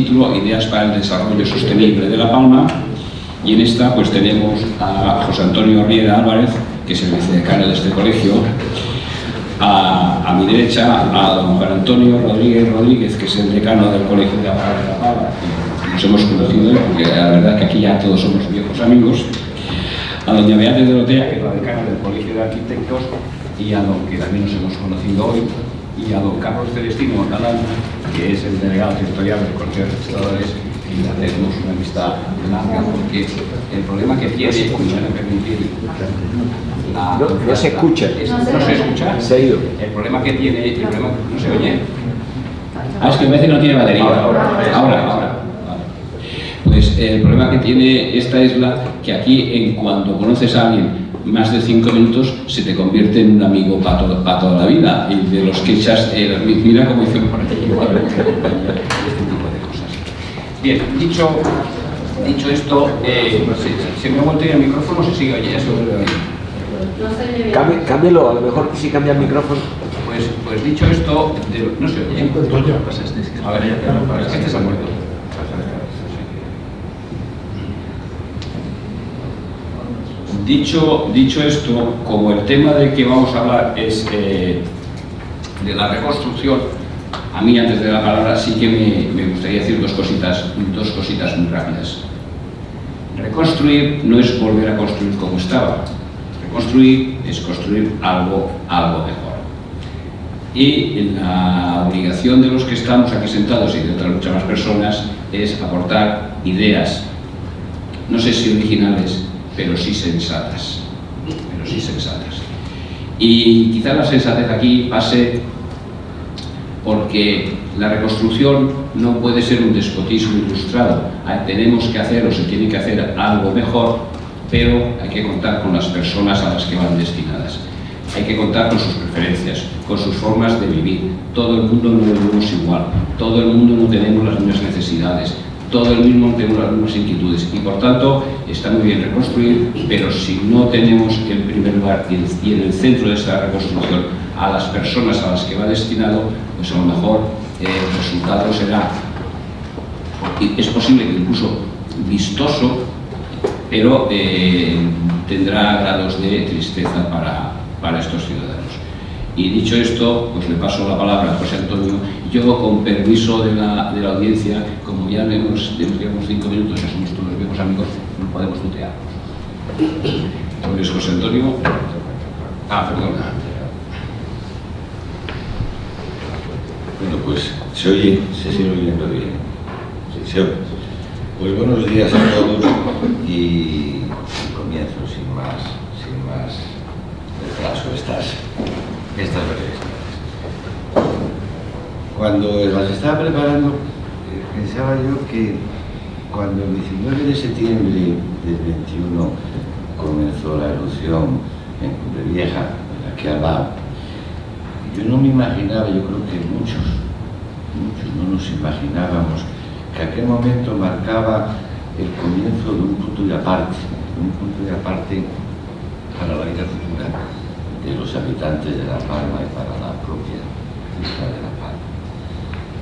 título Ideas para el desarrollo sostenible de La Palma, y en esta pues tenemos a José Antonio Riera Álvarez, que es el vicedecano de este colegio, a mi derecha a don Juan Antonio Rodríguez, que es el decano del Colegio de Abogados de La Palma, que nos hemos conocido, porque la verdad es que aquí ya todos somos viejos amigos, a doña Beatriz Dorotea, que es la decana del Colegio de Arquitectos, y a don que también nos hemos conocido hoy, y a don Carlos Celestino Catalán, que es el delegado territorial del Colegio de Registradores, y ya tenemos una vista larga, porque el problema que tiene, si me van a permitir, no se escucha. No se escucha. Se ha ido. El problema que tiene, no se oye. Es que a veces no tiene batería. Ahora. Pues el problema que tiene esta isla, que aquí en cuanto conoces a alguien más de 5 minutos, se te convierte en un amigo para toda la vida, y de los que echas, mira cómo hicieron por aquí, este tipo de cosas. Bien, dicho esto, ¿se me ha vuelto el micrófono? ¿Se sigue oyendo? Cámbialo, a lo mejor que si cambia el micrófono. Pues dicho esto, no se oye. A ver, es que este se ha muerto. Dicho esto, como el tema del que vamos a hablar es de la reconstrucción, a mí antes de la palabra sí que me gustaría decir dos cositas muy rápidas. Reconstruir no es volver a construir como estaba. Reconstruir es construir algo mejor. Y la obligación de los que estamos aquí sentados y de otras muchas más personas es aportar ideas, no sé si originales, pero sí sensatas. Y quizá la sensatez aquí pase porque la reconstrucción no puede ser un despotismo ilustrado. Tenemos que hacer o se tiene que hacer algo mejor, pero hay que contar con las personas a las que van destinadas. Hay que contar con sus preferencias, con sus formas de vivir. Todo el mundo no lo vivimos igual, todo el mundo no tenemos las mismas necesidades, todo el mundo tenemos las mismas inquietudes, y por tanto está muy bien reconstruir, pero si no tenemos en primer lugar y en el centro de esta reconstrucción a las personas a las que va destinado, pues a lo mejor el resultado será, es posible que incluso vistoso, pero tendrá grados de tristeza para estos ciudadanos. Y dicho esto, pues le paso la palabra a José Antonio. Yo, con permiso de la audiencia, como ya llevamos 5 minutos, ya somos todos viejos amigos, no podemos tutear. Entonces, José Antonio. Perdona. Bueno, pues se sigue oyendo bien. Se oye. Pues buenos días a todos, y comienzo sin más retraso estas breves. Cuando las estaba preparando, pensaba yo que cuando el 19 de septiembre del 21 comenzó la erupción en Cumbevieja, en la que al lado, yo no me imaginaba, yo creo que muchos no nos imaginábamos que aquel momento marcaba el comienzo de un punto y aparte para la vida futura de los habitantes de La Palma y para la propia isla de La Palma.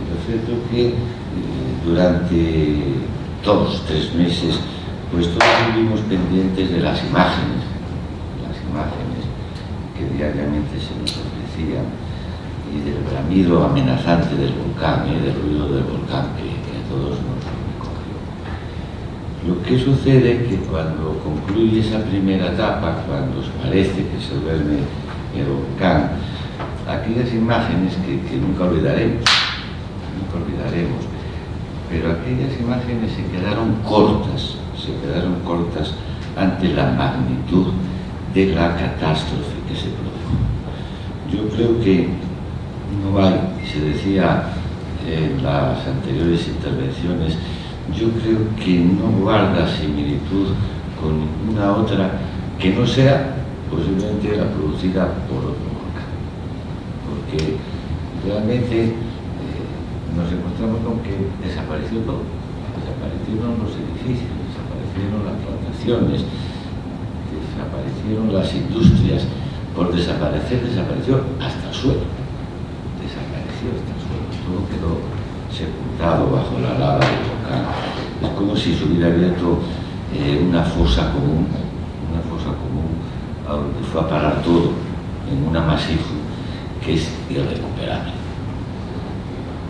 Lo cierto es que durante 2-3 meses pues todos vivimos pendientes de las imágenes que diariamente se nos ofrecían, y del bramido amenazante del volcán, del ruido del volcán que a todos nos recogió. Lo que sucede es que cuando concluye esa primera etapa, cuando parece que se duerme el volcán, aquellas imágenes que nunca olvidaremos, pero aquellas imágenes se quedaron cortas ante la magnitud de la catástrofe que se produjo. Yo creo que no hay, se decía en las anteriores intervenciones, yo creo que no guarda similitud con ninguna otra que no sea posiblemente la producida por otro volcán, porque realmente nos encontramos con que desapareció todo, desaparecieron los edificios, desaparecieron las plantaciones, desaparecieron las industrias. Por desapareció hasta el suelo, todo quedó sepultado bajo la lava del volcán. Es como si se hubiera abierto una fosa común a donde fue a parar todo, en un amasijo que es irrecuperable.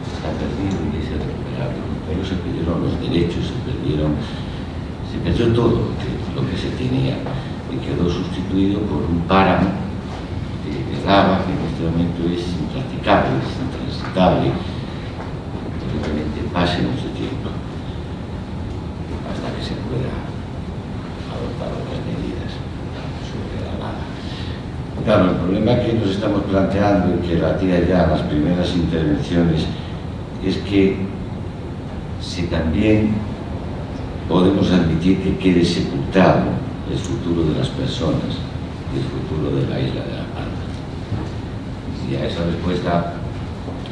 Está perdido y es irrecuperable. Pero se perdieron los derechos, se perdió todo lo que se tenía y quedó sustituido por un páramo de lava que en este momento es impracticable, es intransitable, probablemente pase mucho tiempo hasta que se pueda adoptar otras medidas sobre la lava. Claro, el problema que nos estamos planteando y que batía ya las primeras intervenciones es que si también podemos admitir que quede sepultado el futuro de las personas y el futuro de la isla de La Palma. Y a esa respuesta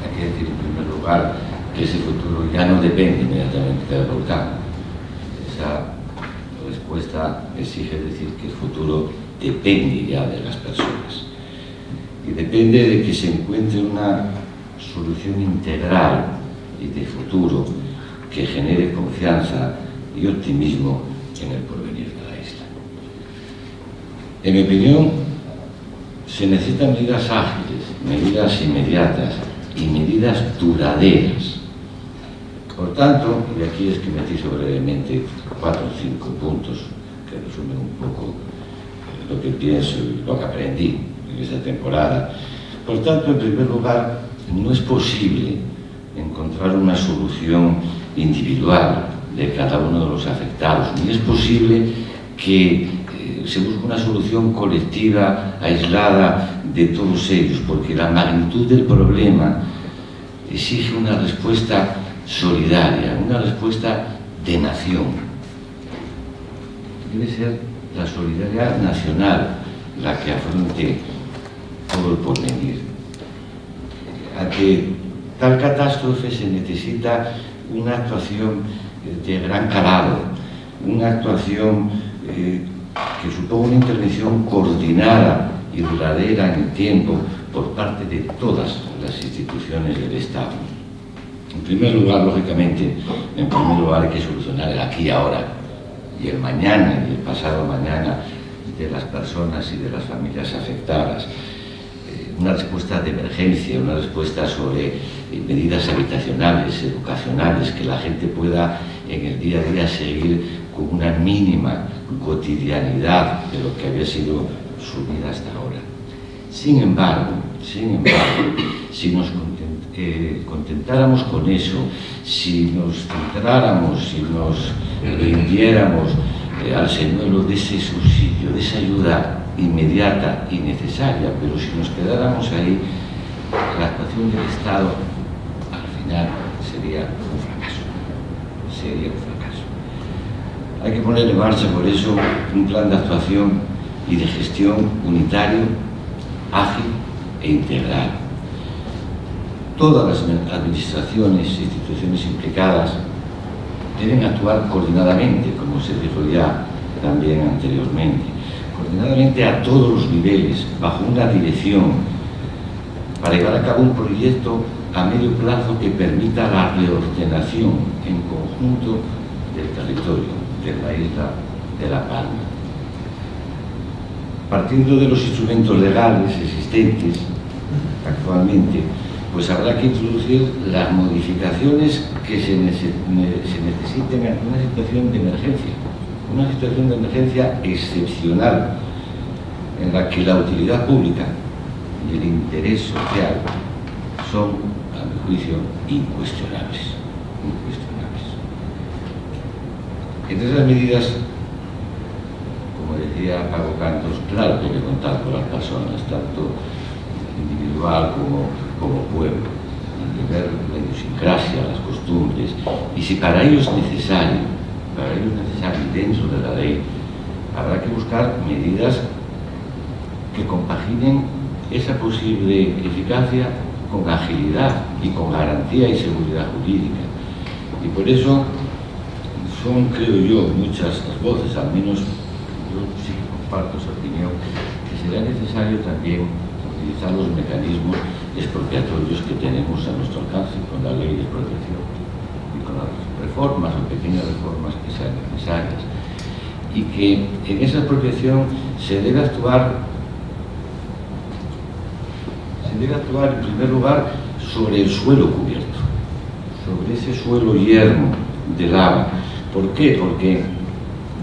hay que decir en primer lugar que ese futuro ya no depende inmediatamente del volcán. Esa respuesta exige decir que el futuro depende ya de las personas y depende de que se encuentre una solución integral y de futuro que genere confianza y optimismo en el porvenir de la isla. En mi opinión, se necesitan medidas ágiles, medidas inmediatas y medidas duraderas. Por tanto, y aquí esquematizo brevemente 4 o 5 puntos que resumen un poco lo que pienso y lo que aprendí en esta temporada. Por tanto, en primer lugar, no es posible encontrar una solución individual de cada uno de los afectados, ni es posible que se busque una solución colectiva, aislada de todos ellos, porque la magnitud del problema exige una respuesta solidaria, una respuesta de nación. Debe ser la solidaridad nacional la que afronte todo el porvenir. Ante tal catástrofe se necesita una actuación de gran calado, una actuación que suponga una intervención coordinada y duradera en el tiempo por parte de todas las instituciones del Estado. En primer lugar, lógicamente, hay que solucionar el aquí y ahora y el mañana y el pasado mañana de las personas y de las familias afectadas. Una respuesta de emergencia, una respuesta sobre medidas habitacionales, educacionales, que la gente pueda en el día a día seguir con una mínima cotidianidad de lo que había sido su vida hasta ahora. Sin embargo, si nos contentáramos con eso, si nos centráramos, si nos rindiéramos al señuelo de ese subsidio, de esa ayuda inmediata y necesaria, pero si nos quedáramos ahí, la actuación del Estado al final sería un fracaso. Hay que poner en marcha por eso un plan de actuación y de gestión unitario, ágil e integral. Todas las administraciones e instituciones implicadas deben actuar coordinadamente, como se dijo ya también anteriormente, coordinadamente a todos los niveles, bajo una dirección, para llevar a cabo un proyecto a medio plazo que permita la reordenación en conjunto del territorio de la isla de La Palma. Partiendo de los instrumentos legales existentes actualmente, pues habrá que introducir las modificaciones que se necesiten en una situación de emergencia excepcional, en la que la utilidad pública y el interés social son, a mi juicio, incuestionables. Entre esas medidas, como decía Paco Cantos, claro que hay que contar con las personas, tanto individual como pueblo, y ver la idiosincrasia, las costumbres, y si para ello es necesario, dentro de la ley, habrá que buscar medidas que compaginen esa posible eficacia con agilidad y con garantía y seguridad jurídica. Y por eso son, creo yo, muchas las voces, al menos yo sí comparto esa opinión, que será necesario también utilizar los mecanismos expropiatorios que tenemos a nuestro alcance con la ley de expropiación y con las reformas o pequeñas reformas que sean necesarias, y que en esa expropiación se debe actuar en primer lugar sobre el suelo cubierto, sobre ese suelo yermo de lava. ¿Por qué? Porque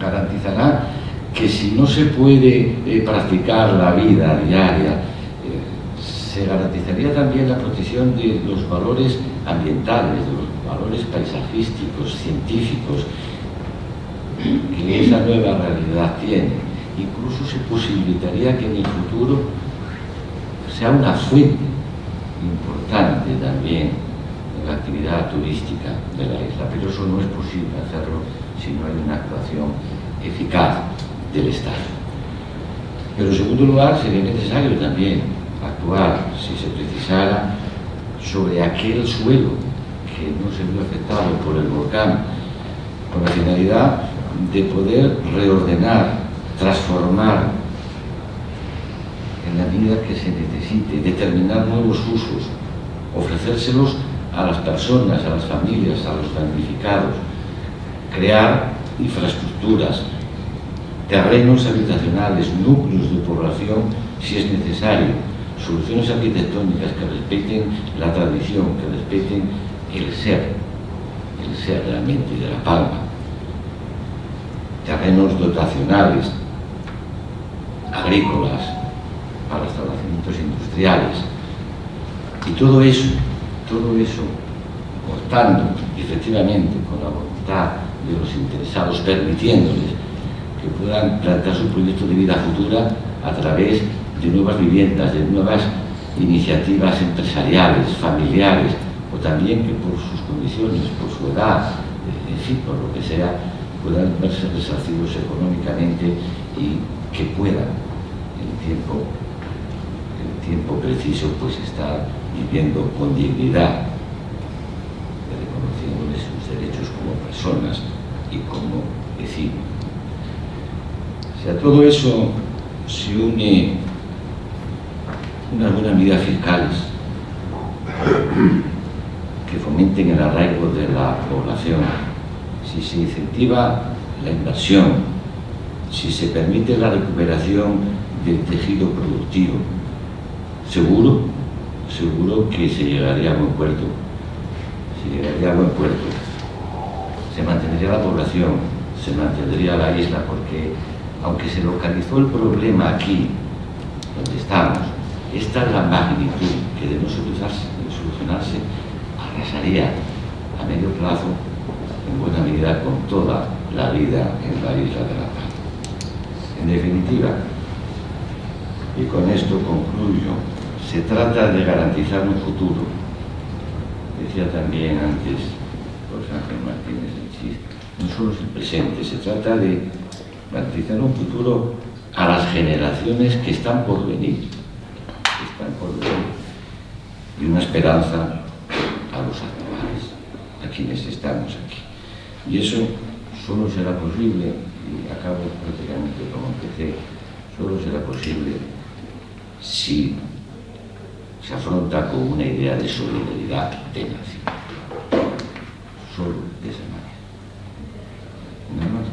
garantizará que si no se puede practicar la vida diaria, se garantizaría también la protección de los valores ambientales, de los valores paisajísticos, científicos, que esa nueva realidad tiene. Incluso se posibilitaría que en el futuro sea una fuente importante también en la actividad turística de la isla, pero eso no es posible hacerlo si no hay una actuación eficaz del Estado. Pero en segundo lugar, sería necesario también actuar, si se precisara, sobre aquel suelo que no se vio afectado por el volcán, con la finalidad de poder reordenar, transformar en la medida que se necesite, determinar nuevos usos, ofrecérselos a las personas, a las familias, a los damnificados, crear infraestructuras, terrenos habitacionales, núcleos de población, si es necesario, soluciones arquitectónicas que respeten la tradición, que respeten el ser realmente de La Palma, terrenos dotacionales, agrícolas, para establecimientos industriales, y todo eso, contando efectivamente con la voluntad de los interesados, permitiéndoles que puedan plantear su proyecto de vida futura a través de nuevas viviendas, de nuevas iniciativas empresariales, familiares, o también que por sus condiciones, por su edad, en fin, por lo que sea, puedan verse resarcidos económicamente y que puedan, en el tiempo preciso, pues estar viviendo con dignidad, reconociéndoles sus derechos como personas y como vecinos. Si a todo eso se une unas buenas medidas fiscales que fomenten el arraigo de la población, si se incentiva la inversión, si se permite la recuperación del tejido productivo, seguro que se llegaría a buen puerto. Se mantendría la población, se mantendría la isla, porque aunque se localizó el problema aquí, donde estamos, esta es la magnitud que de no solucionarse arrasaría a medio plazo, en buena medida, con toda la vida en la isla de La Palma. En definitiva, y con esto concluyo, se trata de garantizar un futuro. Decía también antes José Ángel Martínez el chiste, no solo es el presente, se trata de garantizar un futuro a las generaciones que están por venir, y una esperanza a los actuales, a quienes estamos aquí. Y eso solo será posible, y acabo prácticamente como empecé, solo será posible si se afronta con una idea de solidaridad de nación. Solo de esa manera. Nada más.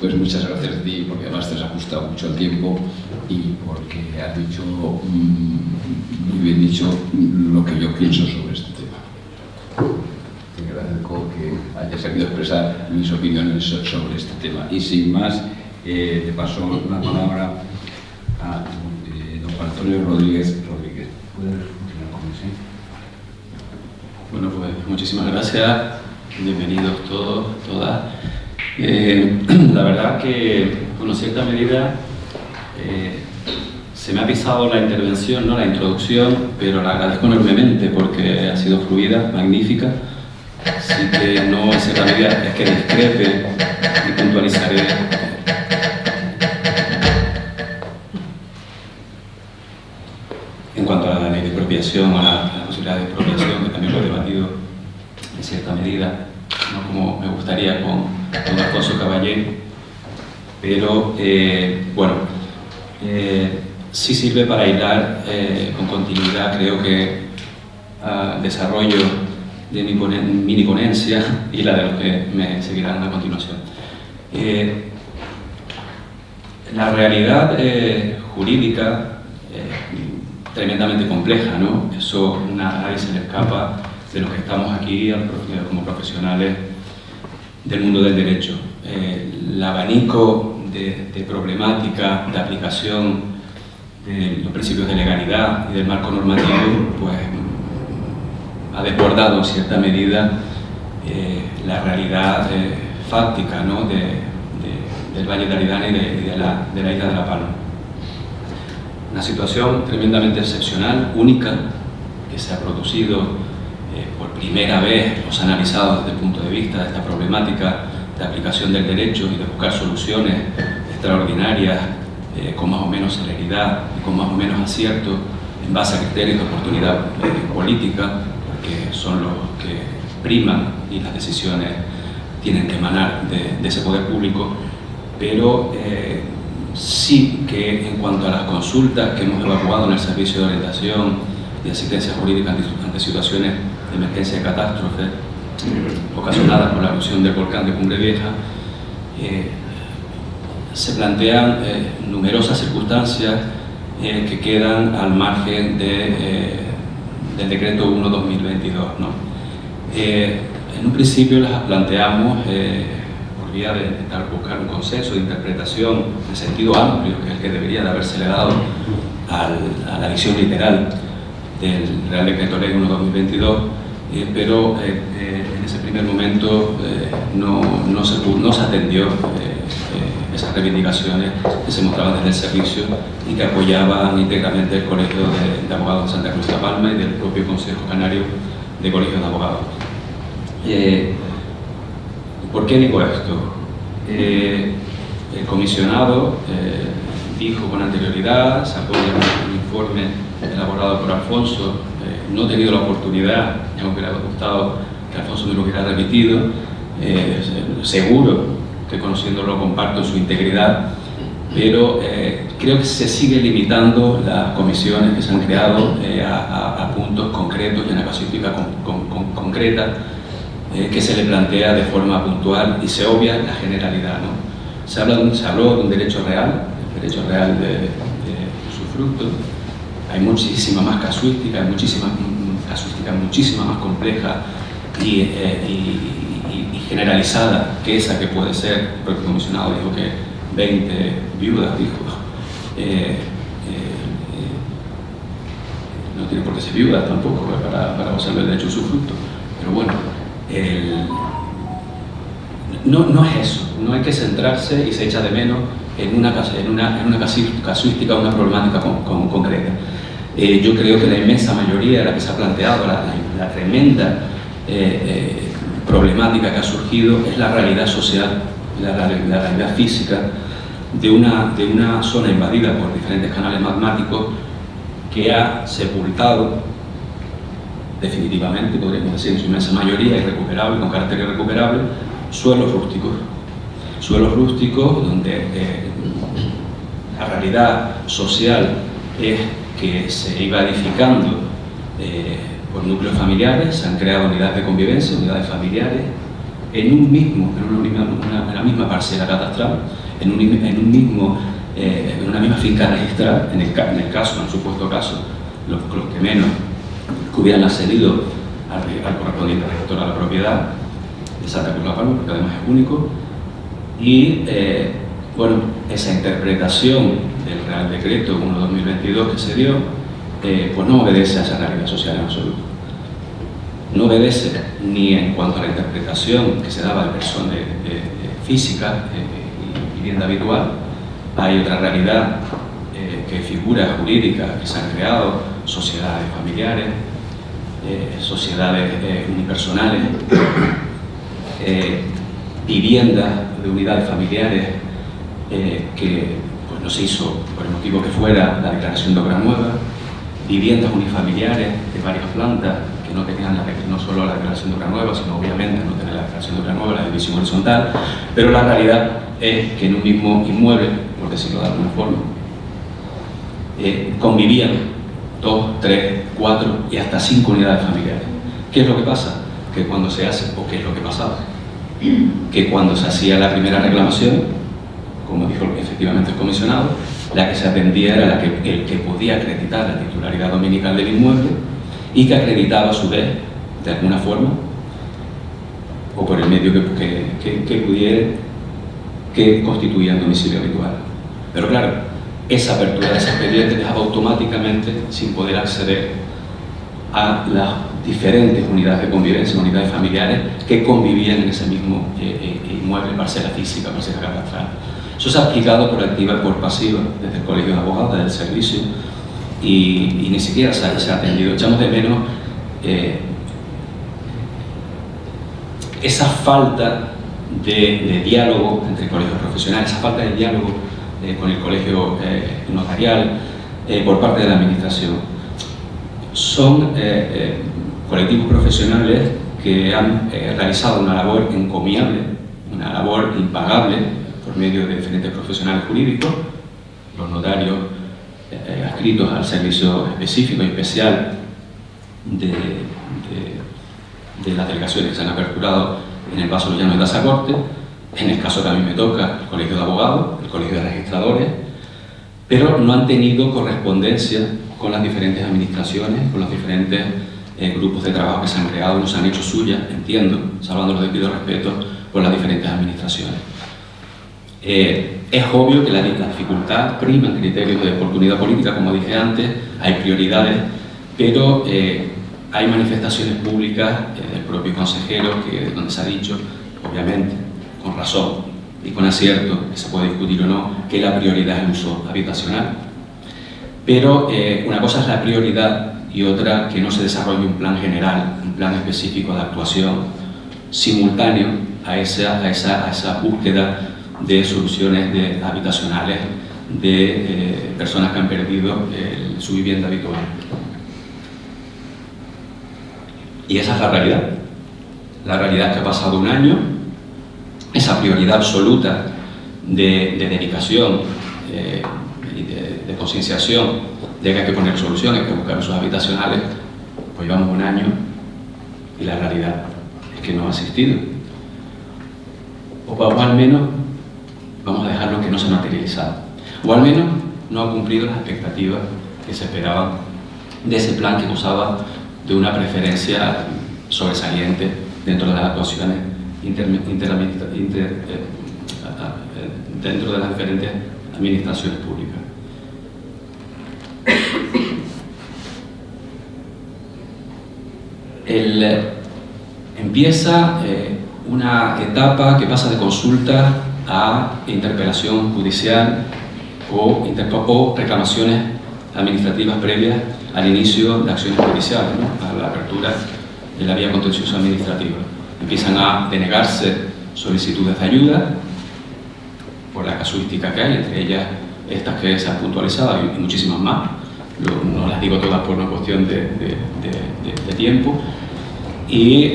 Pues muchas gracias a ti, porque además te has ajustado mucho al tiempo y porque has dicho, muy bien dicho, lo que yo pienso sobre este tema. Te agradezco que hayas sabido expresar mis opiniones sobre este tema. Y sin más, te paso la palabra a don Juan Antonio Rodríguez. ¿Puedes continuar con ese? Bueno, pues muchísimas gracias. Bienvenidos todos, todas. La verdad que, en cierta medida, se me ha pisado la intervención, ¿no? La introducción, pero la agradezco enormemente porque ha sido fluida, magnífica. Así que no, en cierta medida, es que discrepe y puntualizaré. En cuanto a expropiación o la posibilidad de expropiación, que también lo he debatido en cierta medida, no como me gustaría con Alfonso Caballero, pero bueno, sí sirve para hilar con continuidad, creo que al desarrollo de mi mini ponencia y la de los que me seguirán a continuación. La realidad jurídica tremendamente compleja, ¿no? Eso nadie se le escapa de los que estamos aquí como profesionales del mundo del derecho. El abanico de problemática, de aplicación de los principios de legalidad y del marco normativo, pues ha desbordado en cierta medida la realidad fáctica, ¿no? del Valle de Aridane y de la isla de La Palma. Una situación tremendamente excepcional, única, que se ha producido por primera vez, los analizados desde el punto de vista de esta problemática de aplicación del derecho y de buscar soluciones extraordinarias con más o menos celeridad y con más o menos acierto en base a criterios de oportunidad política, porque son los que priman y las decisiones tienen que emanar de ese poder público, pero sí que en cuanto a las consultas que hemos evacuado en el Servicio de Orientación y Asistencia Jurídica ante situaciones de emergencia y catástrofe ocasionadas por la erupción del volcán de Cumbre Vieja, se plantean numerosas circunstancias que quedan al margen del decreto 1/2022, ¿no? En un principio las planteamos por vía de intentar buscar un consenso de interpretación en sentido amplio, que es el que debería de haberse dado a la dicción literal del Real Decreto Ley 1/2022, pero en ese primer momento no se atendió esas reivindicaciones que se mostraban desde el servicio y que apoyaban íntegramente el Colegio de Abogados de Santa Cruz de La Palma y del propio Consejo Canario de Colegios de Abogados. ¿Por qué digo esto? El comisionado dijo con anterioridad, sacó un informe elaborado por Alfonso, no he tenido la oportunidad, ya me hubiera gustado que Alfonso me lo hubiera repetido, seguro que conociéndolo comparto su integridad, pero creo que se sigue limitando las comisiones que se han creado a puntos concretos y a una casuística concreta que se le plantea de forma puntual y se obvia la generalidad, ¿no? Se habló de un derecho real, el derecho real de usufructo. Hay muchísima más casuística, hay muchísima más compleja y generalizada que esa que puede ser. El propio comisionado dijo que 20 viudas, dijo, no tiene por qué ser viuda tampoco para gozar del derecho a usufructo, pero bueno, no es eso, no hay que centrarse y se echa de menos en una casuística, una problemática concreta. Yo creo que la inmensa mayoría de la que se ha planteado, la tremenda problemática que ha surgido es la realidad social, la realidad física de una zona invadida por diferentes canales magmáticos que ha sepultado definitivamente, podríamos decir en su inmensa mayoría, irrecuperable, con carácter irrecuperable, suelos rústicos donde la realidad social es que se iba edificando por núcleos familiares, se han creado unidades de convivencia, unidades familiares, en la misma parcela catastral, en una misma finca registral, en el supuesto caso, los que menos que hubieran accedido al correspondiente registro a la propiedad de Santa Cruz de La Palma, porque además es único, y bueno, esa interpretación del Real Decreto 1/2022 que se dio, pues no obedece a esa realidad social en absoluto. No obedece ni en cuanto a la interpretación que se daba de persona física y vivienda habitual. Hay otra realidad que figuras jurídicas que se han creado, sociedades familiares, sociedades unipersonales, viviendas de unidades familiares que pues, no se hizo por el motivo que fuera la declaración de obra nueva, viviendas unifamiliares de varias plantas que no tenían no solo la declaración de obra nueva, sino obviamente no tener la declaración de obra nueva, la división horizontal, pero la realidad es que en un mismo inmueble, por decirlo de alguna forma, convivían 2, 3, 4 y hasta 5 unidades familiares. ¿Qué es lo que pasa? Que cuando se hace, o qué es lo que pasaba, que cuando se hacía la primera reclamación, como dijo efectivamente el comisionado, la que se atendía era el que podía acreditar la titularidad dominical del inmueble y que acreditaba a su vez, de alguna forma, o por el medio que pudiera, que constituía el domicilio habitual. Pero claro, esa apertura de ese expediente dejaba automáticamente sin poder acceder a las diferentes unidades de convivencia, unidades familiares que convivían en ese mismo inmueble, parcela física, parcela catastral. Eso se ha aplicado por activa y por pasiva desde el Colegio de Abogados, desde el servicio, y ni siquiera se ha atendido. Echamos de menos esa falta de diálogo entre colegios profesionales, esa falta de diálogo con el colegio notarial por parte de la administración. Son colectivos profesionales que han realizado una labor encomiable, una labor impagable por medio de diferentes profesionales jurídicos, los notarios adscritos al servicio específico y especial de las delegaciones que se han aperturado en el Paso de los Llanos de Tazacorte, en el caso que a mí me toca, el Colegio de Abogados, el Colegio de Registradores, pero no han tenido correspondencia con las diferentes administraciones, con los diferentes grupos de trabajo que se han creado, no se han hecho suyas, entiendo, salvando los debidos respetos, por las diferentes administraciones. Es obvio que la dificultad prima en criterios de oportunidad política, como dije antes, hay prioridades, pero hay manifestaciones públicas del propio consejero donde se ha dicho, obviamente, con razón y con acierto, que se puede discutir o no, que la prioridad es el uso habitacional. Pero una cosa es la prioridad y otra que no se desarrolle un plan general, un plan específico de actuación simultáneo a esa búsqueda de soluciones habitacionales de personas que han perdido su vivienda habitual. Y esa es la realidad. La realidad es que ha pasado un año, esa prioridad absoluta de dedicación y de concienciación de que hay que poner soluciones, que buscar usos habitacionales, pues llevamos un año y la realidad es que no ha existido. O al menos vamos a dejarlo que no se ha materializado. O al menos no ha cumplido las expectativas que se esperaban de ese plan que gozaba de una preferencia sobresaliente dentro de las actuaciones dentro de las diferentes administraciones públicas. Empieza una etapa que pasa de consulta a interpelación judicial o reclamaciones administrativas previas al inicio de acciones judiciales, ¿no? A la apertura de la vía contenciosa administrativa. Empiezan a denegarse solicitudes de ayuda por la casuística que hay, entre ellas estas que se han puntualizado y muchísimas más. No las digo todas por una cuestión de tiempo. Y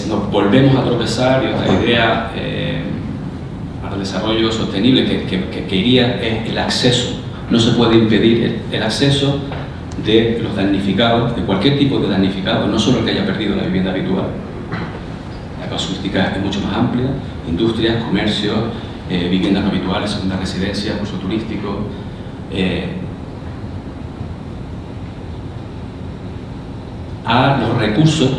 nos volvemos a tropezar, y otra idea para el desarrollo sostenible que iría es el acceso. No se puede impedir el acceso de los damnificados, de cualquier tipo de damnificado, no solo el que haya perdido la vivienda habitual. La casuística es mucho más amplia: industrias, comercios, viviendas no habituales, segunda residencia, uso turístico. A los recursos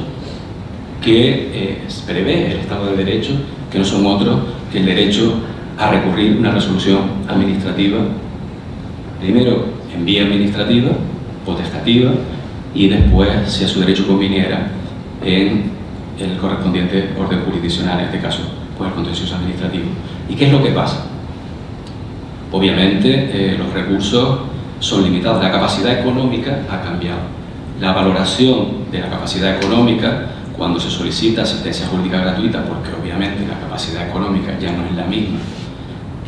que prevé el Estado de Derecho, que no son otros que el derecho a recurrir una resolución administrativa, primero en vía administrativa, potestativa, y después, si a su derecho conviniera, en el correspondiente orden jurisdiccional, en este caso, pues el contencioso administrativo. ¿Y qué es lo que pasa? Obviamente, los recursos son limitados, la capacidad económica ha cambiado. La valoración de la capacidad económica cuando se solicita asistencia jurídica gratuita, porque obviamente la capacidad económica ya no es la misma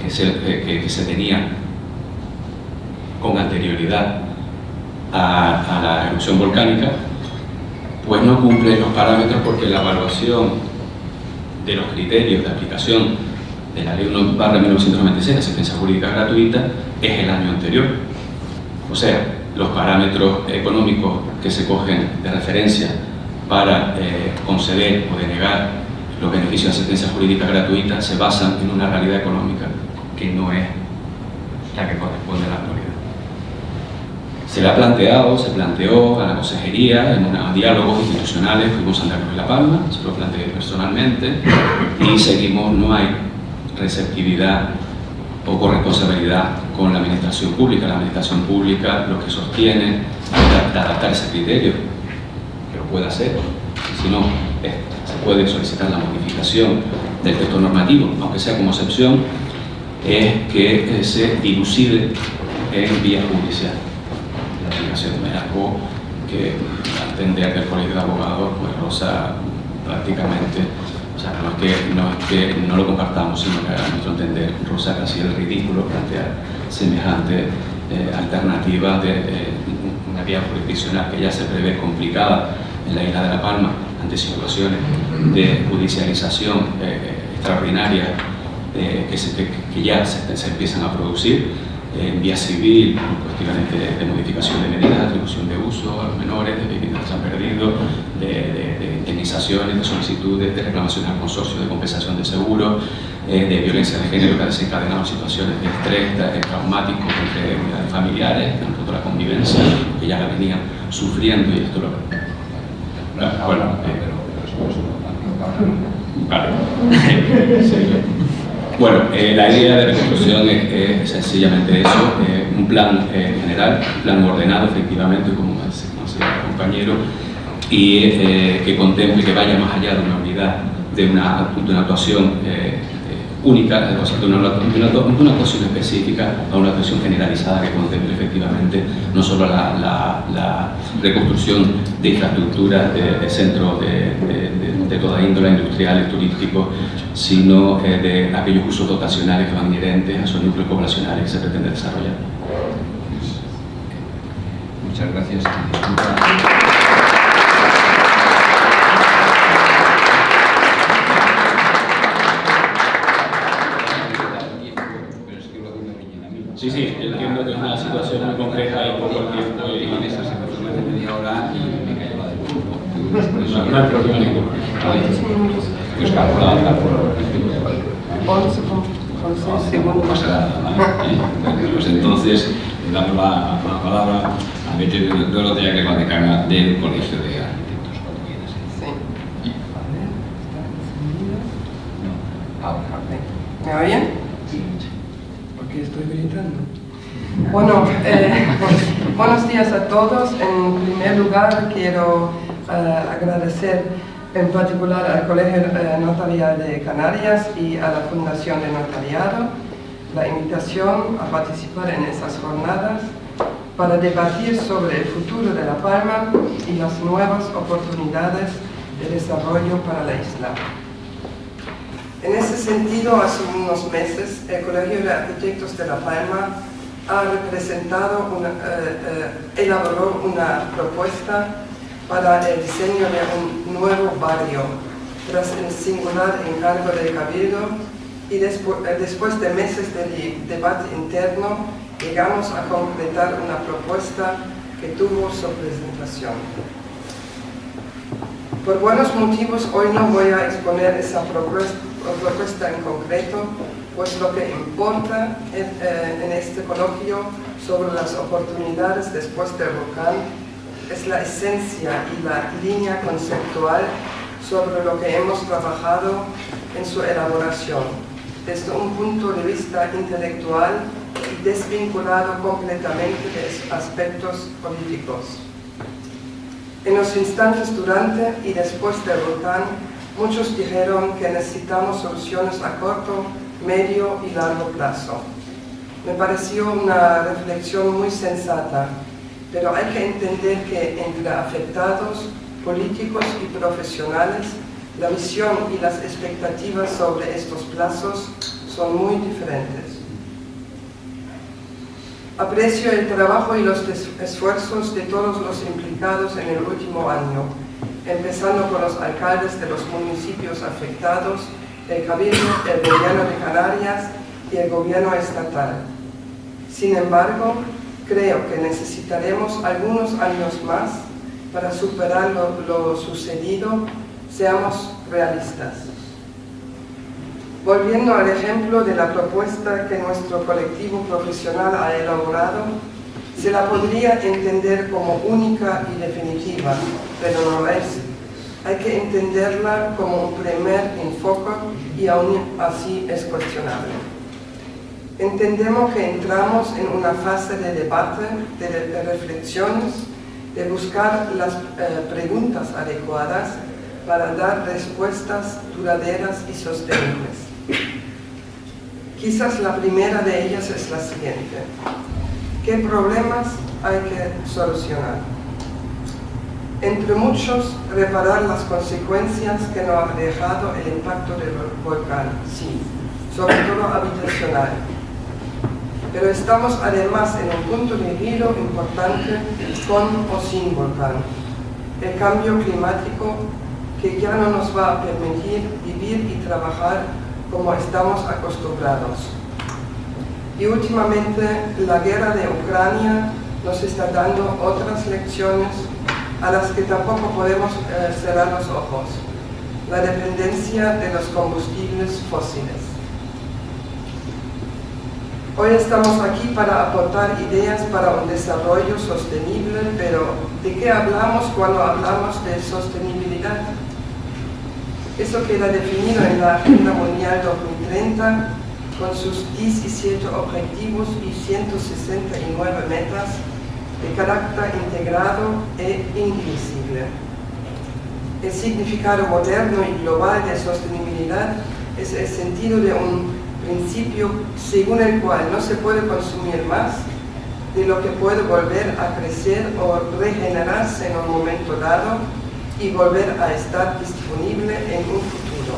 que se tenía con anterioridad a la erupción volcánica, pues no cumple los parámetros, porque la evaluación de los criterios de aplicación de la Ley 1/1996 de asistencia jurídica gratuita es el año anterior. O sea, los parámetros económicos que se cogen de referencia para conceder o denegar los beneficios de asistencia jurídica gratuita se basan en una realidad económica que no es la que corresponde a la actualidad. Se planteó a la consejería en unos diálogos institucionales, fuimos a Santa Cruz de La Palma, se lo planteé personalmente y seguimos, no hay receptividad o corresponsabilidad con la administración pública. La administración pública lo que sostiene es adaptar ese criterio, que lo puede hacer, si no, se puede solicitar la modificación del texto normativo, aunque sea como excepción, es que se dilucide en vía judicial la aplicación de algo que, al entender del Colegio de Abogados, pues roza prácticamente, o sea, no es que no lo compartamos, sino que a nuestro entender roza casi el ridículo plantear semejante alternativa de una vía jurisdiccional que ya se prevé complicada en la isla de La Palma ante situaciones de judicialización extraordinaria que ya se empiezan a producir en vía civil, cuestiones de modificación de medidas, de atribución de uso a los menores, de viviendas que se han perdido, de indemnizaciones, de solicitudes, de reclamaciones al consorcio, de compensación de seguro, de violencia de género que ha desencadenado situaciones de estrés traumático entre unidades familiares, que han roto la convivencia, que ya la venían sufriendo, y esto lo... Bueno, vale. Sí. Bueno, la idea de reconstrucción es sencillamente eso, un plan general, un plan ordenado efectivamente, como decía el compañero, y que contemple, que vaya más allá de una unidad, de una actuación única, de una actuación específica a una actuación generalizada que contemple efectivamente no solo la reconstrucción de infraestructuras, de centros de toda índole, industriales, turísticos, sino de aquellos usos dotacionales que van inherentes a esos núcleos poblacionales que se pretende desarrollar. Muchas gracias. Sí, sí, entiendo que es una situación muy compleja y poco tiempo y en esa situación de media hora y me cayó la del grupo. No hay problema ninguno. Pues calculado, 11 segundos. No pasa nada. Pues entonces, damos la palabra a Beatriz Dorotea, que es la decana del Colegio de Arquitectos Portugueses. Sí. ¿Me oyen? Porque estoy gritando. Bueno, buenos días a todos. En primer lugar, quiero agradecer en particular al Colegio Notarial de Canarias y a la Fundación de Notariado la invitación a participar en estas jornadas para debatir sobre el futuro de La Palma y las nuevas oportunidades de desarrollo para la isla. En ese sentido, hace unos meses, el Colegio de Arquitectos de La Palma elaboró una propuesta para el diseño de un nuevo barrio, tras el singular encargo del Cabildo, y después de meses de debate interno, llegamos a completar una propuesta que tuvo su presentación. Por buenos motivos, hoy no voy a exponer esa propuesta en concreto, pues lo que importa en este coloquio sobre las oportunidades después del volcán es la esencia y la línea conceptual sobre lo que hemos trabajado en su elaboración, desde un punto de vista intelectual y desvinculado completamente de aspectos políticos. En los instantes durante y después del volcán, muchos dijeron que necesitamos soluciones a corto, medio y largo plazo. Me pareció una reflexión muy sensata, pero hay que entender que entre afectados, políticos y profesionales, la visión y las expectativas sobre estos plazos son muy diferentes. Aprecio el trabajo y los esfuerzos de todos los implicados en el último año, empezando por los alcaldes de los municipios afectados, el Cabildo, el Gobierno de Canarias y el Gobierno estatal. Sin embargo, creo que necesitaremos algunos años más para superar lo sucedido. Seamos realistas. Volviendo al ejemplo de la propuesta que nuestro colectivo profesional ha elaborado, se la podría entender como única y definitiva, pero no es. Hay que entenderla como un primer enfoque y aún así es cuestionable. Entendemos que entramos en una fase de debate, de reflexiones, de buscar las preguntas adecuadas para dar respuestas duraderas y sostenibles. Quizás la primera de ellas es la siguiente: ¿qué problemas hay que solucionar? Entre muchos, reparar las consecuencias que nos ha dejado el impacto del volcán, sí, sobre todo habitacional. Pero estamos además en un punto de giro importante con o sin volcán. El cambio climático que ya no nos va a permitir vivir y trabajar como estamos acostumbrados. Y últimamente la guerra de Ucrania nos está dando otras lecciones a las que tampoco podemos cerrar los ojos: la dependencia de los combustibles fósiles. Hoy estamos aquí para aportar ideas para un desarrollo sostenible, pero ¿de qué hablamos cuando hablamos de sostenibilidad? Eso queda definido en la Agenda Mundial 2030 con sus 17 objetivos y 169 metas de carácter integrado e indivisible. El significado moderno y global de sostenibilidad es el sentido de un principio según el cual no se puede consumir más de lo que puede volver a crecer o regenerarse en un momento dado y volver a estar disponible en un futuro.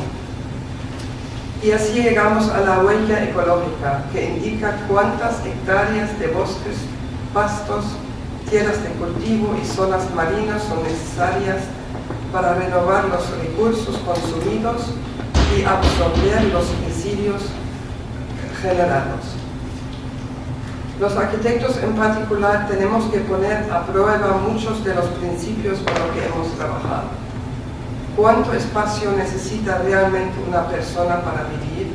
Y así llegamos a la huella ecológica, que indica cuántas hectáreas de bosques, pastos, tierras de cultivo y zonas marinas son necesarias para renovar los recursos consumidos y absorber los residuos generados. Los arquitectos en particular tenemos que poner a prueba muchos de los principios con los que hemos trabajado. ¿Cuánto espacio necesita realmente una persona para vivir?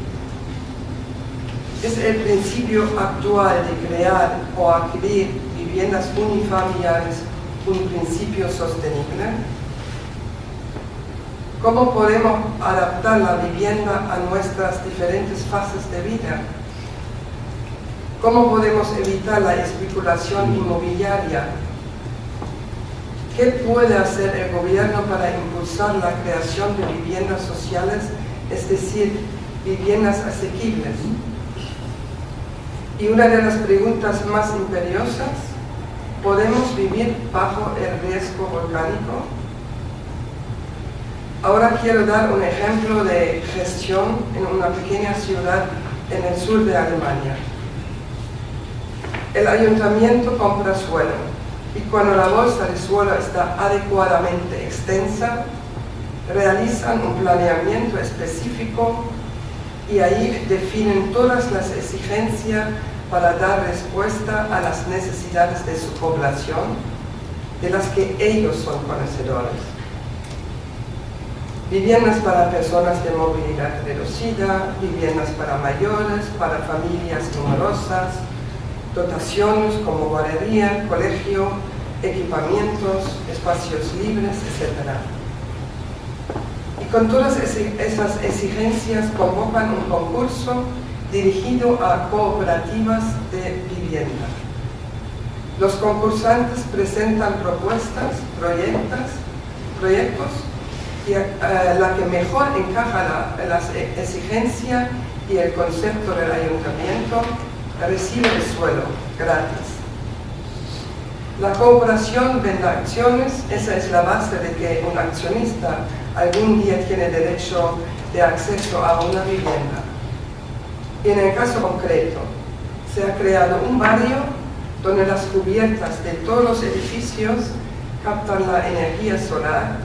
¿Es el principio actual de crear o adquirir viviendas unifamiliares un principio sostenible? ¿Cómo podemos adaptar la vivienda a nuestras diferentes fases de vida? ¿Cómo podemos evitar la especulación inmobiliaria? ¿Qué puede hacer el gobierno para impulsar la creación de viviendas sociales, es decir, viviendas asequibles? Y una de las preguntas más imperiosas: ¿podemos vivir bajo el riesgo volcánico? Ahora quiero dar un ejemplo de gestión en una pequeña ciudad en el sur de Alemania. El ayuntamiento compra suelo y cuando la bolsa de suelo está adecuadamente extensa, realizan un planeamiento específico y ahí definen todas las exigencias para dar respuesta a las necesidades de su población, de las que ellos son conocedores. Viviendas para personas de movilidad reducida, viviendas para mayores, para familias numerosas, dotaciones como guardería, colegio, equipamientos, espacios libres, etc. Y con todas esas exigencias convocan un concurso dirigido a cooperativas de vivienda. Los concursantes presentan propuestas, proyectos, y la que mejor encaja las exigencias y el concepto del ayuntamiento recibe el suelo gratis. La cooperación vende acciones, esa es la base de que un accionista algún día tiene derecho de acceso a una vivienda. Y en el caso concreto, se ha creado un barrio donde las cubiertas de todos los edificios captan la energía solar,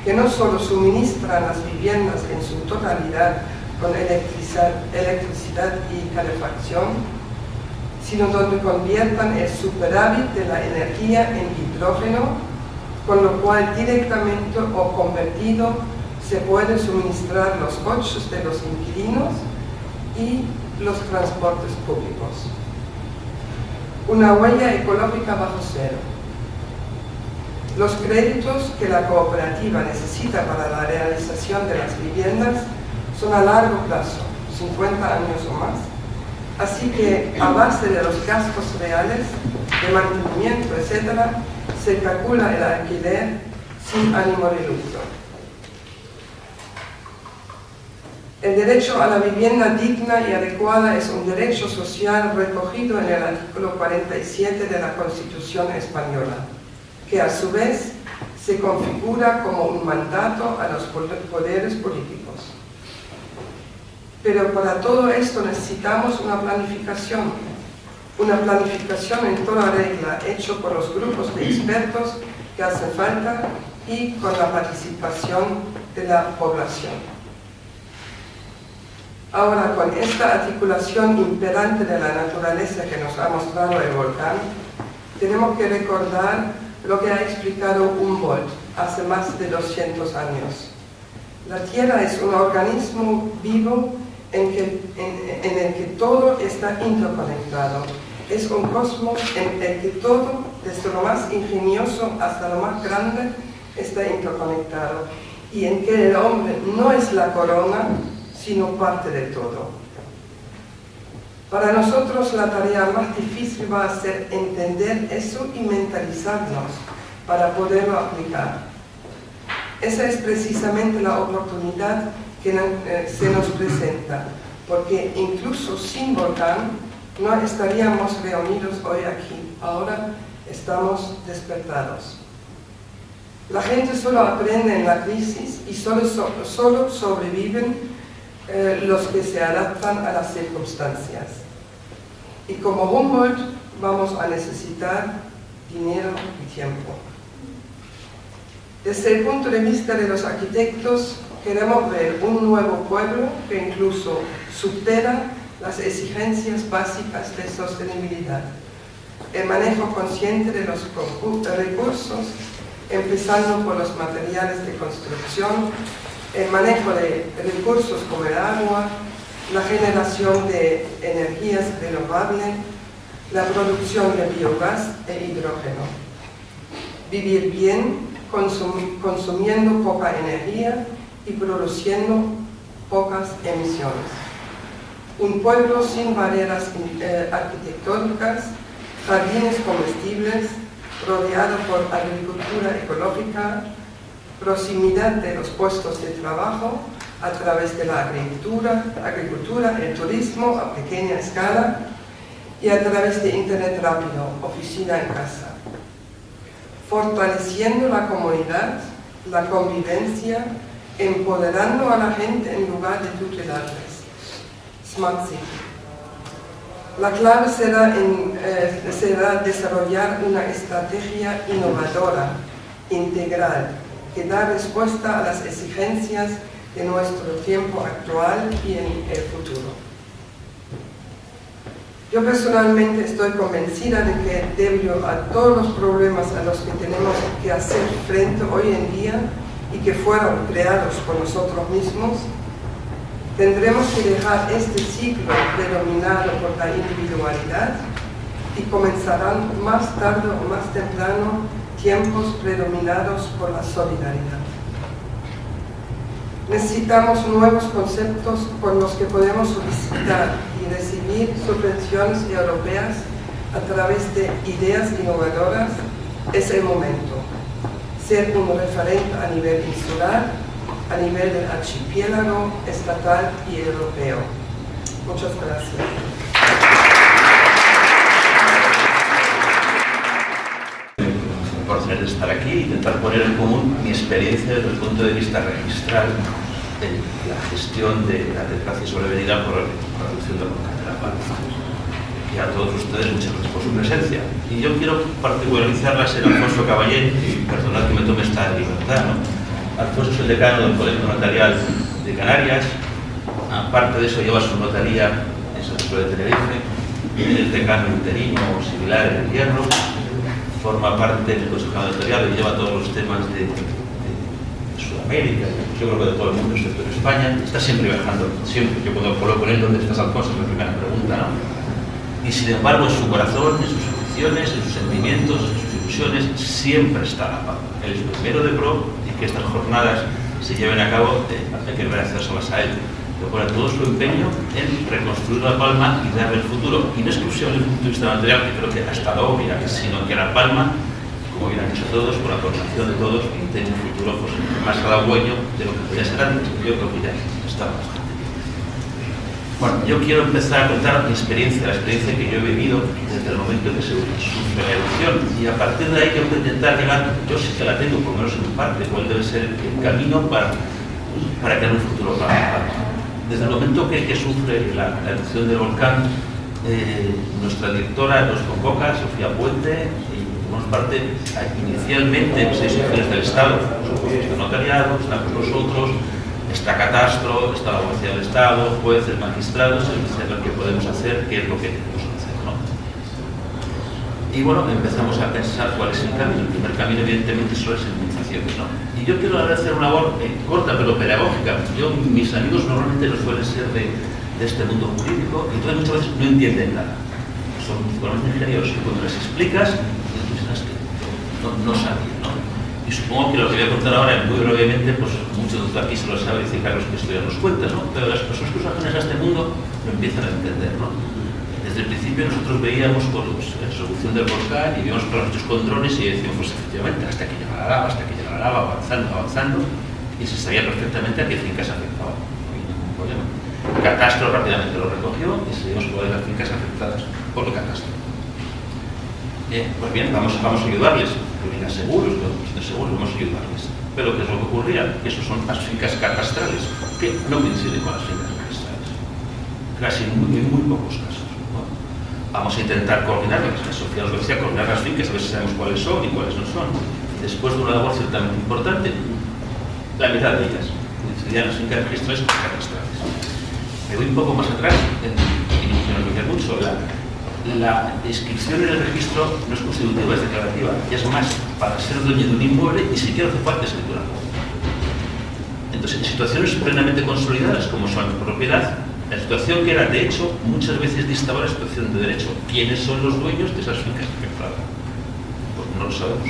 que no solo suministran las viviendas en su totalidad con electricidad y calefacción, sino donde conviertan el superávit de la energía en hidrógeno, con lo cual directamente o convertido se pueden suministrar los coches de los inquilinos y los transportes públicos. Una huella ecológica bajo cero. Los créditos que la cooperativa necesita para la realización de las viviendas son a largo plazo, 50 años o más, así que a base de los gastos reales de mantenimiento, etc., se calcula el alquiler sin ánimo de lucro. El derecho a la vivienda digna y adecuada es un derecho social recogido en el artículo 47 de la Constitución española, que a su vez se configura como un mandato a los poderes políticos. Pero para todo esto necesitamos una planificación en toda regla, hecho por los grupos de expertos que hacen falta y con la participación de la población. Ahora, con esta articulación imperante de la naturaleza que nos ha mostrado el volcán, tenemos que recordar lo que ha explicado Humboldt hace más de 200 años. La Tierra es un organismo vivo en el que todo está interconectado. Es un cosmos en el que todo, desde lo más ingenioso hasta lo más grande, está interconectado, y en que el hombre no es la corona, sino parte de todo. Para nosotros la tarea más difícil va a ser entender eso y mentalizarnos para poderlo aplicar. Esa es precisamente la oportunidad que se nos presenta, porque incluso sin volcán no estaríamos reunidos hoy aquí. Ahora estamos despertados. La gente solo aprende en la crisis y solo sobreviven los que se adaptan a las circunstancias. Y como Humboldt vamos a necesitar dinero y tiempo. Desde el punto de vista de los arquitectos, queremos ver un nuevo pueblo que incluso supera las exigencias básicas de sostenibilidad. El manejo consciente de los recursos, empezando por los materiales de construcción, el manejo de recursos como el agua, la generación de energías renovables, la producción de biogás e hidrógeno. Vivir bien, consumiendo poca energía y produciendo pocas emisiones. Un pueblo sin barreras arquitectónicas, jardines comestibles, rodeado por agricultura ecológica, proximidad de los puestos de trabajo a través de la agricultura, el turismo a pequeña escala y a través de internet rápido, oficina en casa. Fortaleciendo la comunidad, la convivencia, empoderando a la gente en lugar de tutelarles. Smart City. La clave será desarrollar una estrategia innovadora, integral, que da respuesta a las exigencias de nuestro tiempo actual y en el futuro. Yo personalmente estoy convencida de que debido a todos los problemas a los que tenemos que hacer frente hoy en día y que fueron creados por nosotros mismos, tendremos que dejar este ciclo predominado por la individualidad y comenzarán más tarde o más temprano tiempos predominados por la solidaridad. Necesitamos nuevos conceptos con los que podemos solicitar y recibir subvenciones europeas a través de ideas innovadoras. Es el momento. Ser un referente a nivel insular, a nivel del archipiélago, estatal y europeo. Muchas gracias. Por estar aquí e intentar poner en común mi experiencia desde el punto de vista registral de la gestión de la democracia sobrevenida por la reducción del volcán de La Palma. y a todos ustedes muchas gracias por su presencia. Y yo quiero particularizarlas en Alfonso Caballé, y perdonad que me tome esta libertad, ¿no? Alfonso es el decano del Colegio Notarial de Canarias, aparte de eso lleva su notaría en San Pedro de Tenerife, es decano interino o similar en el Hierro, forma parte del Consejo Notarial y lleva todos los temas de Sudamérica, yo creo que de todo el mundo, excepto en España. Está siempre viajando, siempre. Yo cuando puedo poner dónde estás Alfonso, es la primera pregunta, ¿no? Y sin embargo, en su corazón, en sus aficiones, en sus sentimientos, en sus ilusiones, siempre está La Palma. Él es primero de pro y que estas jornadas se lleven a cabo, hay que agradecérselas a él. Que pone todo su empeño en reconstruir La Palma y darle el futuro, y no exclusivamente desde el punto de vista material, que creo que ha estado obvia, sino que La Palma, como bien han dicho todos, por la coordinación de todos, tiene un futuro pues, más halagüeño de lo que podía ser antes. Yo creo que ya está bastante bien. Bueno, yo quiero empezar a contar mi experiencia, la experiencia que yo he vivido desde el momento en que se sufre la erupción, y a partir de ahí yo voy a intentar llegar, yo sí que la tengo, por lo menos en parte, cuál debe ser el camino para crear un futuro para La Palma. Desde el momento que sufre la erupción del volcán, nuestra directora nos convoca, Sofía Puente, y formamos parte inicialmente en 6 secciones del Estado. Está notariado, estamos nosotros, está Catastro, está la Policía del Estado, jueces, magistrados, y ver qué podemos hacer, qué es lo que tenemos que hacer, ¿no? Y bueno, empezamos a pensar cuál es el camino. El primer camino, evidentemente, son las indemnizaciones, ¿no? Y yo quiero hacer una labor corta pero pedagógica. Mis amigos normalmente no suelen ser de este mundo jurídico y entonces muchas veces no entienden nada. Son principalmente ingenieros y cuando les explicas, piensas que no sabían, ¿no? Y supongo que lo que voy a contar ahora, muy brevemente, pues muchos de aquí se lo saben, dice Carlos que esto ya nos cuenta, ¿no? Pero las personas que son ajenas a este mundo lo empiezan a entender, ¿no? Desde el principio nosotros veíamos con la resolución del volcán y veíamos por los hechos con drones y decíamos, pues efectivamente, hasta que llega la lava, avanzando, y se sabía perfectamente a qué fincas afectaban. No había ningún problema. El Catastro rápidamente lo recogió y sabíamos cuáles las fincas afectadas por el Catastro. Pues bien, vamos a ayudarles. Los seguros, los seguros, vamos a ayudarles. Pero ¿qué es lo que ocurría? Que esos son las fincas catastrales, que no coinciden con las fincas registrales. Casi en muy pocos casos. Vamos a intentar coordinarlas. La Sofía nos decía coordinar las fincas, a ver si sabemos cuáles son y cuáles no son. Después de una labor ciertamente importante, la mitad de ellas coincidían las fincas registrales con las catastrales. Me voy un poco más atrás, y no me olvidé mucho. La inscripción en el registro no es constitutiva, es declarativa. Y es más, para ser dueño de un inmueble ni siquiera hace falta escritura. Entonces, en situaciones plenamente consolidadas, como son la propiedad, la situación que era, de hecho, muchas veces distaba la situación de derecho. ¿Quiénes son los dueños de esas fincas afectadas? Pues no lo sabemos.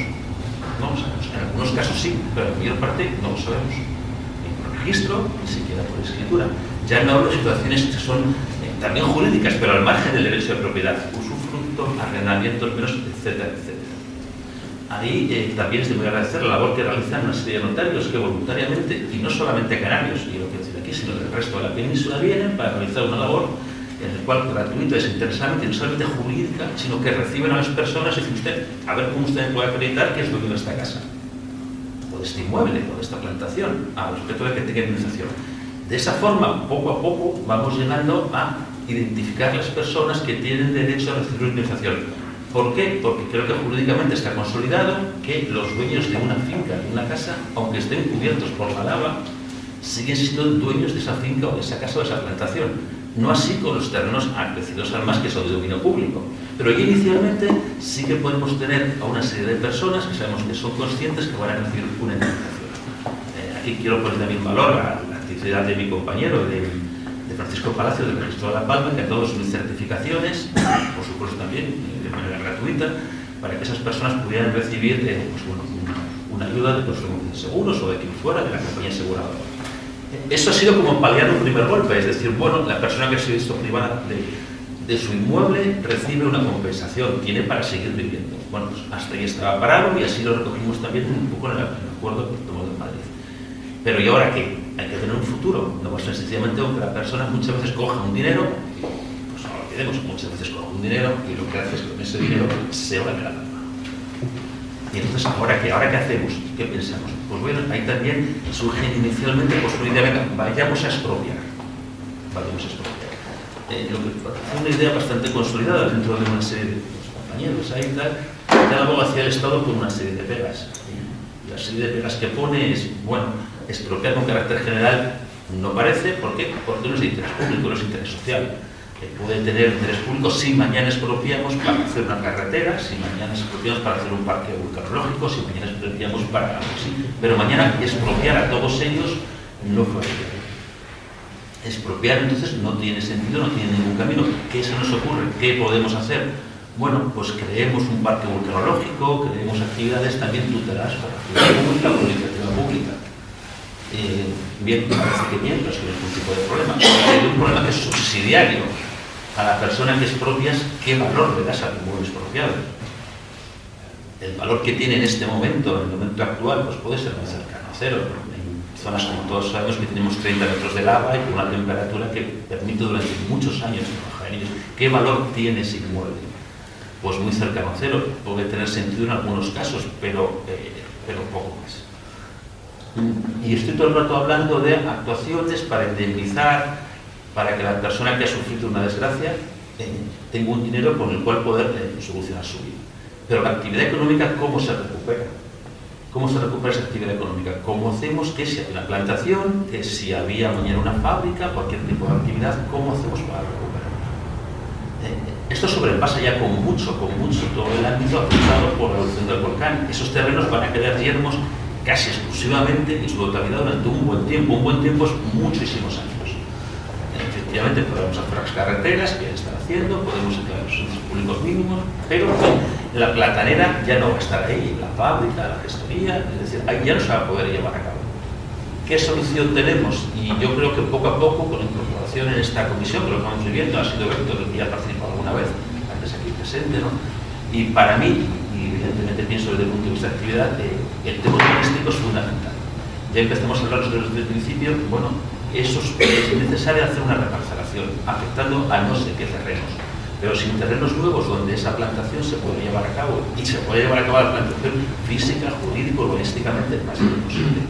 No lo sabemos. En algunos casos sí, pero en la mayor parte no lo sabemos. Ni por registro, ni siquiera por escritura. Ya no hablo de situaciones que son también jurídicas, pero al margen del derecho de propiedad. Usufructo, arrendamientos, menos, etcétera, etcétera. Ahí también es de muy agradecer la labor que realizan una serie de notarios que voluntariamente, y no solamente canarios, y lo que decir aquí, sino del resto de la península, vienen para realizar una labor en la cual gratuita, desinteresadamente, no solamente jurídica, sino que reciben a las personas y dicen usted, a ver cómo usted puede acreditar que es dueño de esta casa, o de este inmueble, o de esta plantación, a respecto de que tenga indemnización. De esa forma, poco a poco, vamos llegando a identificar las personas que tienen derecho a recibir indemnización. ¿Por qué? Porque creo que jurídicamente está consolidado que los dueños de una finca, de una casa, aunque estén cubiertos por la lava, siguen siendo dueños de esa finca o de esa casa o de esa plantación. No así con los terrenos acrecidos al más que son de dominio público. Pero ya inicialmente sí que podemos tener a una serie de personas que sabemos que son conscientes que van a recibir una indemnización. Aquí quiero poner también valor a la actividad de mi compañero, de Francisco Palacios, del Registro de La Palma, que a todos sus certificaciones, por supuesto también de manera gratuita, para que esas personas pudieran recibir pues, bueno, una ayuda de seguros o de quien fuera, de la compañía aseguradora. Eso ha sido como paliar un primer golpe, es decir, bueno, la persona que se ha visto privada de su inmueble recibe una compensación, tiene para seguir viviendo. Bueno, pues hasta ahí estaba parado y así lo recogimos también un poco en el acuerdo que tomó de Madrid. Pero ¿y ahora qué? Hay que tener un futuro. No va a ser sencillamente que la persona muchas veces coja un dinero, pues no lo olvidemos, muchas veces coja un dinero y lo que hace es que con ese dinero se va a la palma. Y entonces, ¿ahora qué hacemos? ¿Qué pensamos? Pues bueno, ahí también surge inicialmente pues una idea, venga, vayamos a expropiar. lo que es una idea bastante consolidada dentro de una serie de compañeros ahí tal, cada abogacía del Estado pone una serie de pegas. Y la serie de pegas que pone es, bueno, expropiar con carácter general no parece, ¿por qué? Porque no es de interés público, no es de interés social. Puede tener interés público si mañana expropiamos para hacer una carretera, si mañana expropiamos para hacer un parque vulcanológico, si mañana expropiamos para algo así. Pero mañana expropiar a todos ellos no fue así. Expropiar entonces no tiene sentido, no tiene ningún camino. ¿Qué se nos ocurre? ¿Qué podemos hacer? Bueno, pues creemos un parque vulcanológico, creemos actividades también tuteladas por la actividad pública o por la iniciativa pública. Bien, parece que bien, pero es que no es ningún tipo de problema. Hay un problema que es subsidiario. A la persona que expropias, ¿qué valor le das al inmueble expropiado? El valor que tiene en este momento, en el momento actual, pues puede ser muy cercano a cero. En zonas, como todos sabemos, que tenemos 30 metros de lava y con una temperatura que permite durante muchos años trabajar en ellos. ¿Qué valor tiene ese inmueble? Pues muy cercano a cero. Puede tener sentido en algunos casos, pero poco más. Y estoy todo el rato hablando de actuaciones para indemnizar, para que la persona que ha sufrido una desgracia tenga un dinero con el cual poder solucionar su vida. Pero la actividad económica, ¿cómo se recupera? ¿Cómo se recupera esa actividad económica? ¿Cómo hacemos que si hay una plantación, que si había mañana una fábrica, cualquier tipo de actividad, cómo hacemos para recuperarla? Esto sobrepasa ya con mucho todo el ámbito afectado por la erupción del volcán. Esos terrenos van a quedar yermos casi exclusivamente en su totalidad durante un buen tiempo. Un buen tiempo es muchísimos años. Efectivamente podemos hacer las carreteras que ya están haciendo, podemos crear los servicios públicos mínimos, pero la platanera ya no va a estar ahí, la fábrica, la gestoría, es decir, ahí ya no se va a poder llevar a cabo. ¿Qué solución tenemos? Y yo creo que poco a poco, con la incorporación en esta comisión, que lo estamos viviendo, ha sido Héctor el que ya participó alguna vez, antes aquí presente, ¿no? Y para mí, y evidentemente pienso desde el punto de vista de actividad, el tema urbanístico es fundamental. Ya empezamos a hablar desde el principio, bueno, es necesario hacer una reparcelación, afectando a no sé qué terrenos, pero sin terrenos nuevos donde esa plantación se puede llevar a cabo, y se puede llevar a cabo la plantación física, jurídico, urbanísticamente, más imposible.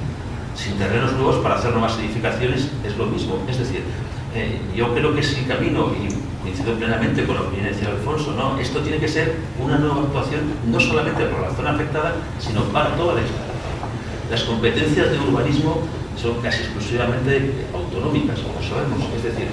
Sin terrenos nuevos para hacer nuevas edificaciones es lo mismo. Es decir, yo creo que es el camino, y coincido plenamente con lo que viene a decir Alfonso, ¿no? Esto tiene que ser una nueva actuación, no solamente por la zona afectada, sino para toda la isla. Las competencias de urbanismo son casi exclusivamente autonómicas, como sabemos. Es decir,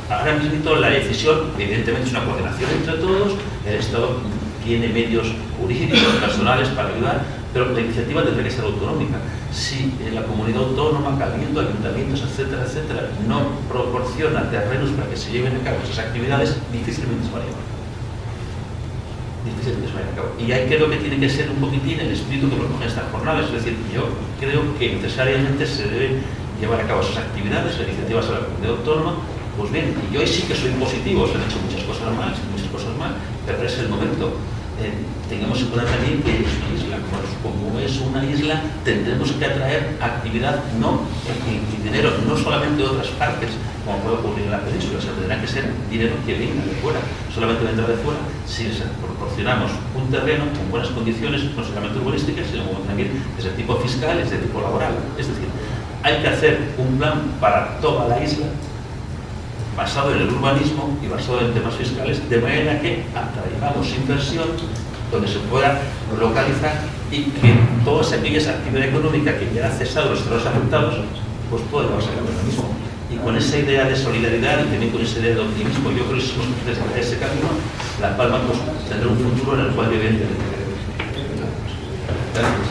ahora mismo la decisión, evidentemente, es una coordinación entre todos, el Estado tiene medios jurídicos, personales para ayudar, pero la iniciativa tendrá que ser autonómica. Si en la comunidad autónoma, cabildo, ayuntamientos, etcétera, etcétera, no proporciona terrenos para que se lleven a cabo esas actividades, difícilmente se van a llevar a cabo. Difícilmente se van a llevar a cabo. Y ahí creo que tiene que ser un poquitín el espíritu que proponen estas jornadas. Es decir, yo creo que necesariamente se deben llevar a cabo esas actividades, las iniciativas a la comunidad autónoma. Pues bien, y yo ahí sí que soy positivo, se han hecho muchas cosas mal, pero es el momento. Tengamos en cuenta también que es una isla, como es una isla, tendremos que atraer actividad y dinero, no solamente de otras partes, como puede ocurrir en la península, se tendrá que ser dinero que venga de fuera, solamente vendrá de fuera si proporcionamos un terreno con buenas condiciones, no solamente urbanísticas, sino también desde tipo fiscal, desde tipo laboral. Es decir, hay que hacer un plan para toda la isla, basado en el urbanismo y basado en temas fiscales, de manera que atraigamos inversión donde se pueda localizar y que todas aquellas actividades económicas que ya han cesado los terrenos afectados, pues puedan llevarse a cabo lo mismo. Y con esa idea de solidaridad y también con esa idea de optimismo, yo creo que si somos capaces de ese camino, La Palma pues, tendrá un futuro en el cual evidentemente queremos. Gracias.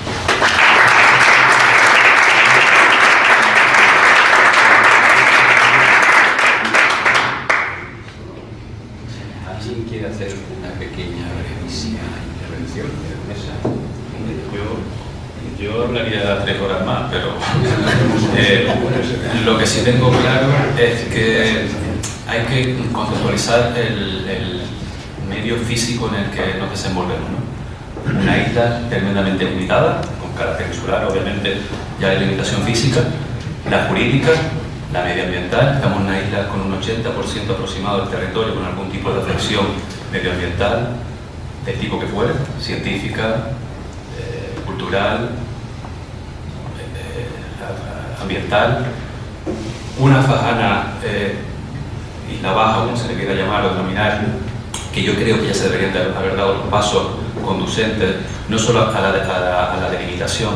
Quiere hacer una pequeña brevísima intervención de mesa. Yo hablaría 3 horas más, pero lo que sí tengo claro es que hay que contextualizar el medio físico en el que nos desenvolvemos, ¿no? Una isla tremendamente limitada, con carácter insular, obviamente ya hay limitación física, la jurídica, la medioambiental. Estamos en una isla con un 80% aproximado del territorio con algún tipo de afección medioambiental, del tipo que fuere, científica, cultural, ambiental. Una fajana Isla Baja, como se le quiera llamar o denominar, que yo creo que ya se deberían de haber dado los pasos conducentes, no solo a la delimitación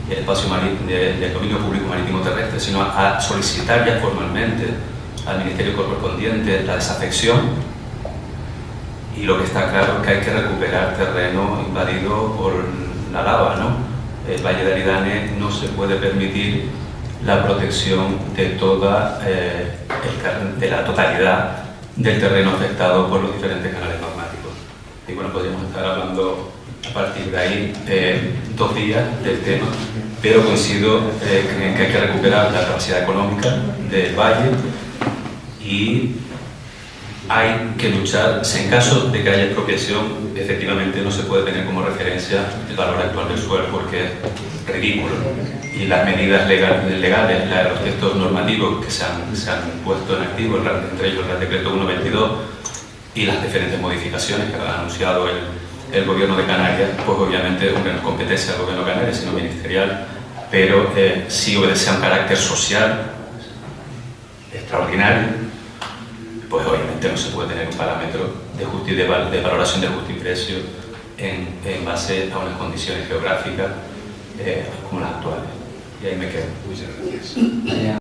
del espacio del dominio público marítimo terrestre, sino a solicitar ya formalmente al Ministerio correspondiente la desafección. Y lo que está claro es que hay que recuperar terreno invadido por la lava, ¿no? El Valle de Aridane no se puede permitir la protección de de la totalidad del terreno afectado por los diferentes canales magmáticos. Y bueno, podríamos estar hablando a partir de ahí 2 días del tema, pero coincido en que hay que recuperar la capacidad económica del valle y hay que luchar. En caso de que haya expropiación, efectivamente no se puede tener como referencia el valor actual del suelo porque es ridículo. Y las medidas legales, los textos normativos que se han puesto en activo, entre ellos el Real Decreto 122 y las diferentes modificaciones que ha anunciado el Gobierno de Canarias, pues obviamente no es competencia del Gobierno de Canarias, sino ministerial, pero sí obedece a un carácter social extraordinario, pues obviamente no se puede tener un parámetro de valoración de justo y precio en base a unas condiciones geográficas como las actuales. Y ahí me quedo. Muchas gracias.